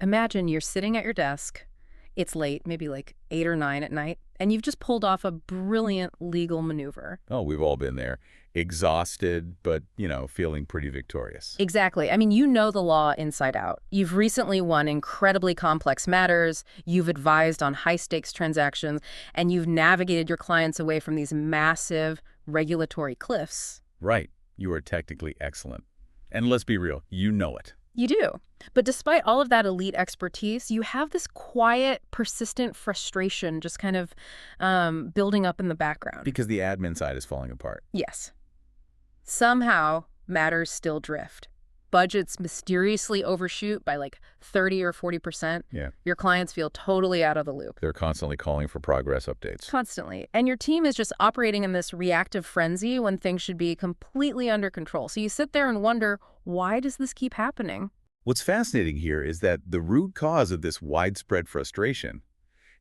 Imagine you're sitting at your desk. It's late, maybe like 8 or 9 at night, and you've just pulled off a brilliant legal maneuver. Oh, we've all been there. Exhausted, but, feeling pretty victorious. Exactly. I mean, you know the law inside out. You've recently won incredibly complex matters, you've advised on high-stakes transactions, and you've navigated your clients away from these massive regulatory cliffs. Right. You are technically excellent. And let's be real, you know it. You do. But despite all of that elite expertise, you have this quiet, persistent frustration just kind of building up in the background. Because the admin side is falling apart. Yes. Somehow, matters still drift. Budgets mysteriously overshoot by like 30 or 40%. Yeah. Your clients feel totally out of the loop. They're constantly calling for progress updates. Constantly. And your team is just operating in this reactive frenzy when things should be completely under control. So you sit there and wonder, why does this keep happening? What's fascinating here is that the root cause of this widespread frustration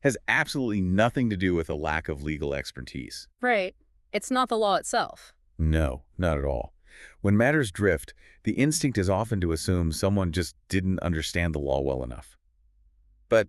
has absolutely nothing to do with a lack of legal expertise. Right. It's not the law itself. No, not at all. When matters drift, the instinct is often to assume someone just didn't understand the law well enough. But,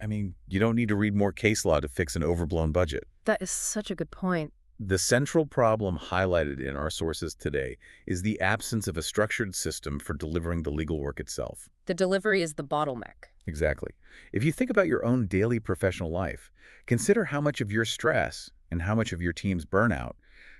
you don't need to read more case law to fix an overblown budget. That is such a good point. The central problem highlighted in our sources today is the absence of a structured system for delivering the legal work itself. The delivery is the bottleneck. Exactly. If you think about your own daily professional life, consider how much of your stress and how much of your team's burnout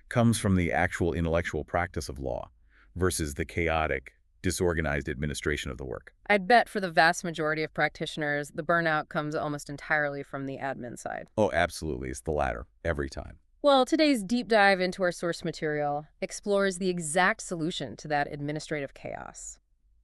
comes from the actual intellectual practice of law versus the chaotic, disorganized administration of the work. I'd bet for the vast majority of practitioners, the burnout comes almost entirely from the admin side. Oh, absolutely. It's the latter, every time. Well, today's deep dive into our source material explores the exact solution to that administrative chaos.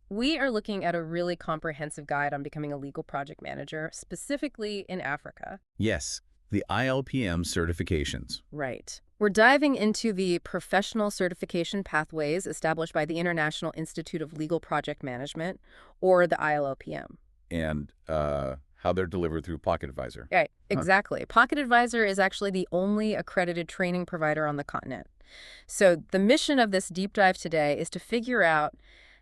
We are looking at a really comprehensive guide on becoming a legal project manager, specifically in Africa. Yes, the IILPM certifications. Right. We're diving into the professional certification pathways established by the International Institute of Legal Project Management, or the IILPM. And how they're delivered through PocketAdvisor. Right, exactly. PocketAdvisor is actually the only accredited training provider on the continent. So the mission of this deep dive today is to figure out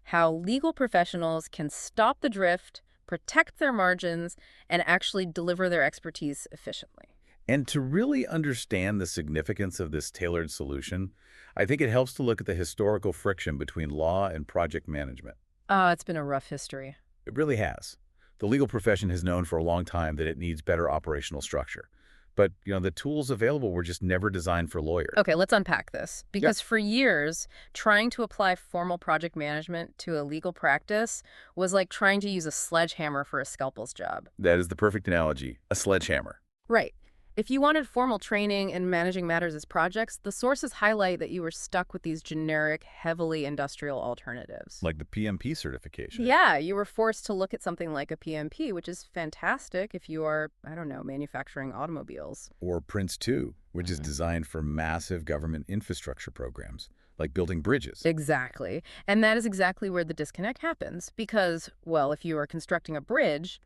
how legal professionals can stop the drift, protect their margins, and actually deliver their expertise efficiently. And to really understand the significance of this tailored solution, I think it helps to look at the historical friction between law and project management. It's been a rough history. It really has. The legal profession has known for a long time that it needs better operational structure. But, the tools available were just never designed for lawyers. Okay, let's unpack this. Because for years, trying to apply formal project management to a legal practice was like trying to use a sledgehammer for a scalpel's job. That is the perfect analogy, a sledgehammer. Right. If you wanted formal training in managing matters as projects, the sources highlight that you were stuck with these generic, heavily industrial alternatives. Like the PMP certification. Yeah, you were forced to look at something like a PMP, which is fantastic if you are, manufacturing automobiles. Or Prince 2, which is designed for massive government infrastructure programs, like building bridges. Exactly. And that is exactly where the disconnect happens. Because, well, if you are constructing a bridge,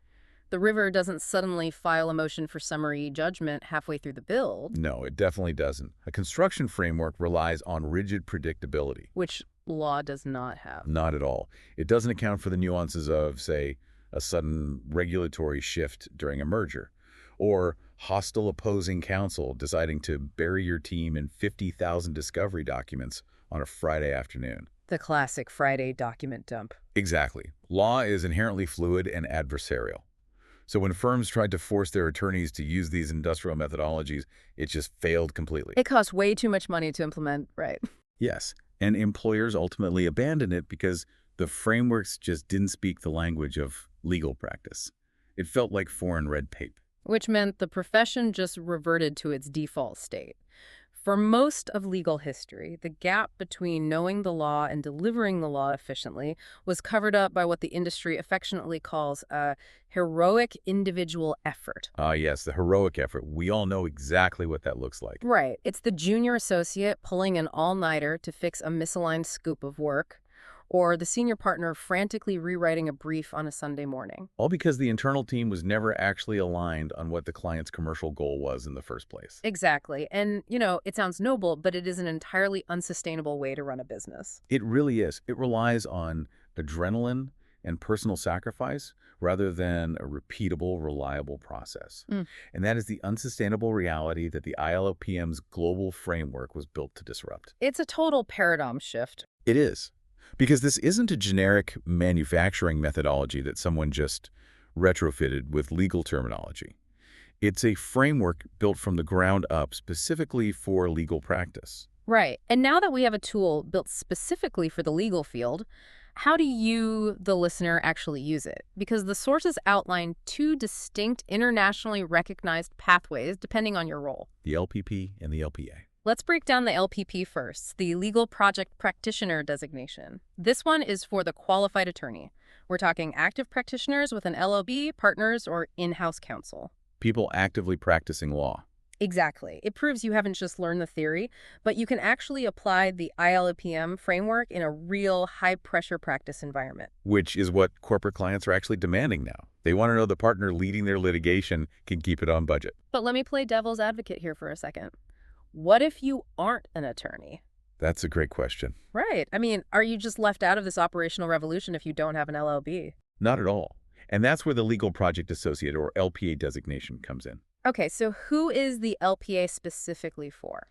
the river doesn't suddenly file a motion for summary judgment halfway through the build. No, it definitely doesn't. A construction framework relies on rigid predictability. Which law does not have. Not at all. It doesn't account for the nuances of, say, a sudden regulatory shift during a merger, or hostile opposing counsel deciding to bury your team in 50,000 discovery documents on a Friday afternoon. The classic Friday document dump. Exactly. Law is inherently fluid and adversarial. So when firms tried to force their attorneys to use these industrial methodologies, it just failed completely. It costs way too much money to implement, right? Yes, and employers ultimately abandoned it because the frameworks just didn't speak the language of legal practice. It felt like foreign red tape. Which meant the profession just reverted to its default state. For most of legal history, the gap between knowing the law and delivering the law efficiently was covered up by what the industry affectionately calls a heroic individual effort. Ah, yes, the heroic effort. We all know exactly what that looks like. Right. It's the junior associate pulling an all-nighter to fix a misaligned scoop of work, or the senior partner frantically rewriting a brief on a Sunday morning. All because the internal team was never actually aligned on what the client's commercial goal was in the first place. Exactly. And, it sounds noble, but it is an entirely unsustainable way to run a business. It really is. It relies on adrenaline and personal sacrifice rather than a repeatable, reliable process. Mm. And that is the unsustainable reality that the IILPM's global framework was built to disrupt. It's a total paradigm shift. It is. Because this isn't a generic manufacturing methodology that someone just retrofitted with legal terminology. It's a framework built from the ground up specifically for legal practice. Right. And now that we have a tool built specifically for the legal field, how do you, the listener, actually use it? Because the sources outline two distinct internationally recognized pathways depending on your role. The LPP and the LPA. Let's break down the LPP first, the Legal Project Practitioner designation. This one is for the qualified attorney. We're talking active practitioners with an LLB, partners, or in-house counsel. People actively practicing law. Exactly. It proves you haven't just learned the theory, but you can actually apply the IILPM framework in a real high-pressure practice environment. Which is what corporate clients are actually demanding now. They want to know the partner leading their litigation can keep it on budget. But let me play devil's advocate here for a second. What if you aren't an attorney? That's a great question. Right. I mean, are you just left out of this operational revolution if you don't have an LLB? Not at all. And that's where the Legal Project Associate, or LPA designation, comes in. Okay, so who is the LPA specifically for?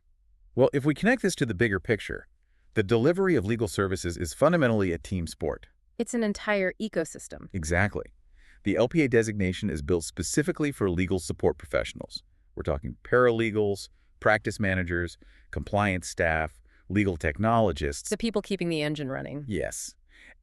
Well, if we connect this to the bigger picture, the delivery of legal services is fundamentally a team sport. It's an entire ecosystem. Exactly. The LPA designation is built specifically for legal support professionals. We're talking paralegals, practice managers, compliance staff, legal technologists. The people keeping the engine running. Yes.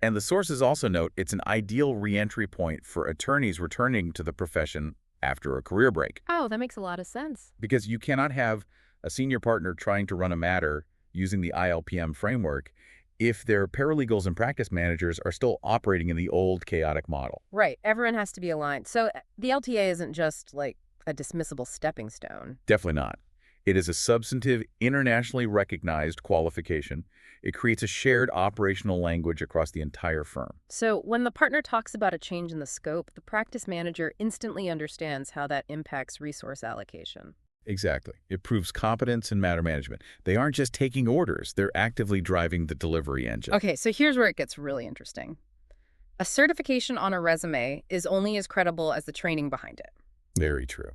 And the sources also note it's an ideal reentry point for attorneys returning to the profession after a career break. Oh, that makes a lot of sense. Because you cannot have a senior partner trying to run a matter using the ILPM framework if their paralegals and practice managers are still operating in the old chaotic model. Right. Everyone has to be aligned. So the LTA isn't just like a dismissible stepping stone. Definitely not. It is a substantive, internationally recognized qualification. It creates a shared operational language across the entire firm. So when the partner talks about a change in the scope, the practice manager instantly understands how that impacts resource allocation. Exactly. It proves competence in matter management. They aren't just taking orders. They're actively driving the delivery engine. Okay, so here's where it gets really interesting. A certification on a resume is only as credible as the training behind it. Very true.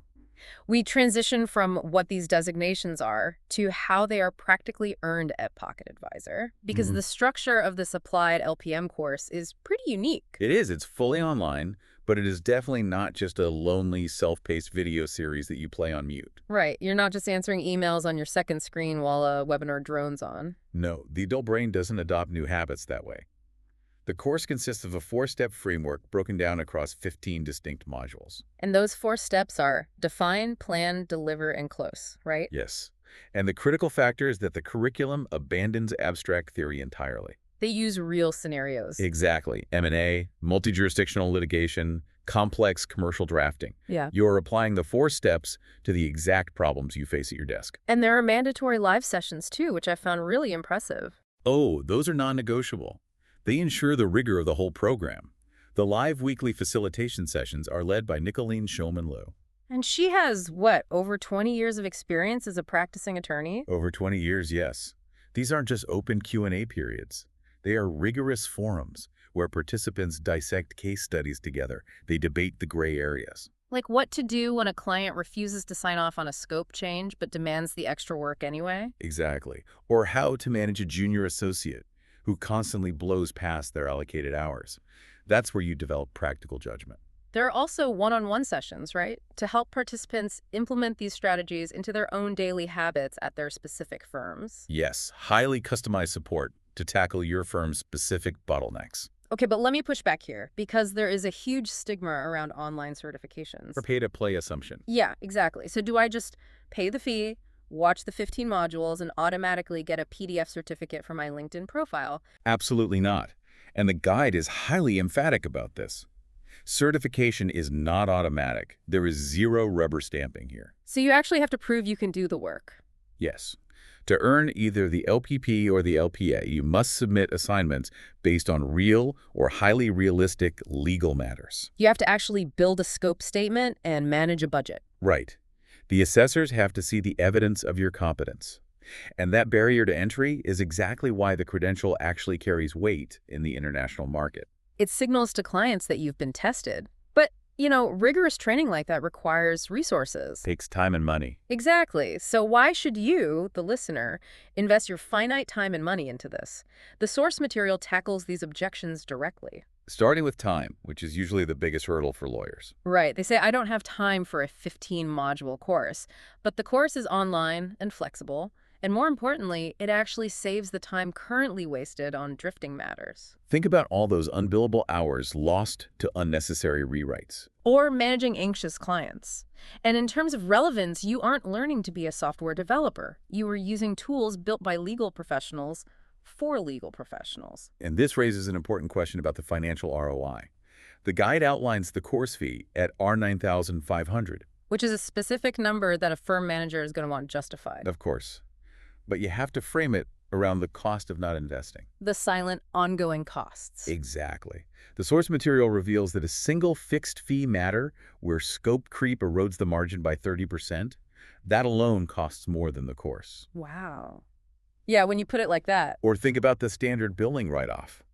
We transition from what these designations are to how they are practically earned at PocketAdvisor, because the structure of this applied LPM course is pretty unique. It is. It's fully online, but it is definitely not just a lonely, self-paced video series that you play on mute. Right. You're not just answering emails on your second screen while a webinar drones on. No, the adult brain doesn't adopt new habits that way. The course consists of a 4-step framework broken down across 15 distinct modules. And those 4 steps are define, plan, deliver, and close, right? Yes. And the critical factor is that the curriculum abandons abstract theory entirely. They use real scenarios. Exactly. M&A, multi-jurisdictional litigation, complex commercial drafting. Yeah. You're applying the 4 steps to the exact problems you face at your desk. And there are mandatory live sessions, too, which I found really impressive. Oh, those are non-negotiable. They ensure the rigor of the whole program. The live weekly facilitation sessions are led by Nicolene Shulman-Liu. And she has, what, over 20 years of experience as a practicing attorney? Over 20 years, yes. These aren't just open Q&A periods. They are rigorous forums where participants dissect case studies together. They debate the gray areas. Like what to do when a client refuses to sign off on a scope change but demands the extra work anyway? Exactly. Or how to manage a junior associate who constantly blows past their allocated hours. That's where you develop practical judgment. There are also one-on-one sessions, right? To help participants implement these strategies into their own daily habits at their specific firms. Yes, highly customized support to tackle your firm's specific bottlenecks. Okay, but let me push back here, because there is a huge stigma around online certifications. For pay-to-play assumption. Yeah, exactly. So do I just pay the fee, watch the 15 modules, and automatically get a PDF certificate for my LinkedIn profile? Absolutely not. And the guide is highly emphatic about this. Certification is not automatic. There is zero rubber stamping here. So you actually have to prove you can do the work. Yes. To earn either the LPP or the LPA, you must submit assignments based on real or highly realistic legal matters. You have to actually build a scope statement and manage a budget. Right. The assessors have to see the evidence of your competence. And that barrier to entry is exactly why the credential actually carries weight in the international market. It signals to clients that you've been tested. But, rigorous training like that requires resources. Takes time and money. Exactly. So why should you, the listener, invest your finite time and money into this? The source material tackles these objections directly. Starting with time, which is usually the biggest hurdle for lawyers. Right. They say, I don't have time for a 15-module course. But the course is online and flexible. And more importantly, it actually saves the time currently wasted on drifting matters. Think about all those unbillable hours lost to unnecessary rewrites. Or managing anxious clients. And in terms of relevance, you aren't learning to be a software developer. You are using tools built by legal professionals for legal professionals. And this raises an important question about the financial ROI. The guide outlines the course fee at $9,500. Which is a specific number that a firm manager is going to want justified. Of course. But you have to frame it around the cost of not investing. The silent, ongoing costs. Exactly. The source material reveals that a single fixed fee matter where scope creep erodes the margin by 30%, that alone costs more than the course. Wow. Yeah, when you put it like that. Or think about the standard billing write-off.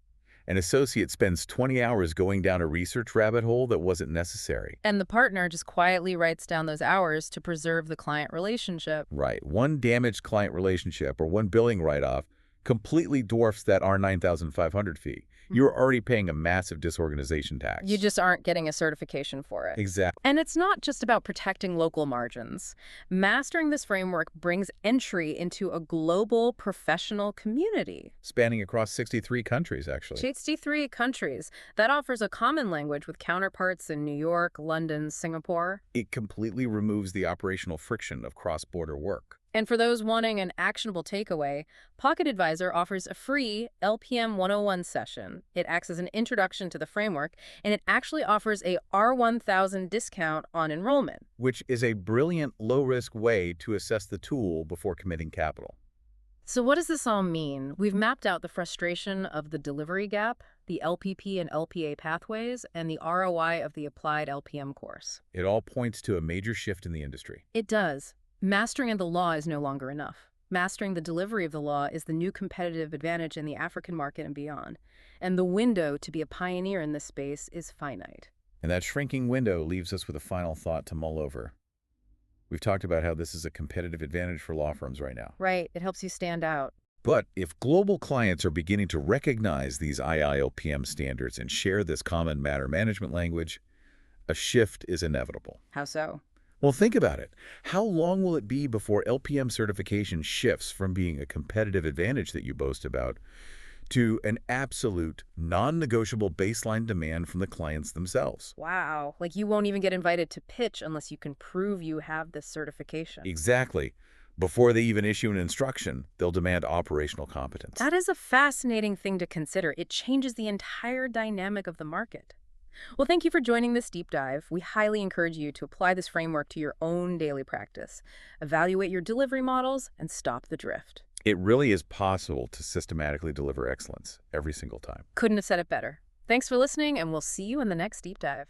An associate spends 20 hours going down a research rabbit hole that wasn't necessary. And the partner just quietly writes down those hours to preserve the client relationship. Right. One damaged client relationship or one billing write-off completely dwarfs that R9,500 fee. You're already paying a massive disorganization tax. You just aren't getting a certification for it. Exactly. And it's not just about protecting local margins. Mastering this framework brings entry into a global professional community. Spanning across 63 countries, actually. 63 countries. That offers a common language with counterparts in New York, London, Singapore. It completely removes the operational friction of cross-border work. And for those wanting an actionable takeaway, PocketAdvisor offers a free LPM 101 session. It acts as an introduction to the framework, and it actually offers a R1000 discount on enrollment. Which is a brilliant, low-risk way to assess the tool before committing capital. So what does this all mean? We've mapped out the frustration of the delivery gap, the LPP and LPA pathways, and the ROI of the applied LPM course. It all points to a major shift in the industry. It does. Mastering of the law is no longer enough. Mastering the delivery of the law is the new competitive advantage in the African market and beyond. And the window to be a pioneer in this space is finite. And that shrinking window leaves us with a final thought to mull over. We've talked about how this is a competitive advantage for law firms right now. Right. It helps you stand out. But if global clients are beginning to recognize these IILPM standards and share this common matter management language, a shift is inevitable. How so? Well, think about it. How long will it be before LPM certification shifts from being a competitive advantage that you boast about to an absolute, non-negotiable baseline demand from the clients themselves? Wow. Like you won't even get invited to pitch unless you can prove you have this certification. Exactly. Before they even issue an instruction, they'll demand operational competence. That is a fascinating thing to consider. It changes the entire dynamic of the market. Well, thank you for joining this deep dive. We highly encourage you to apply this framework to your own daily practice. Evaluate your delivery models and stop the drift. It really is possible to systematically deliver excellence every single time. Couldn't have said it better. Thanks for listening, and we'll see you in the next deep dive.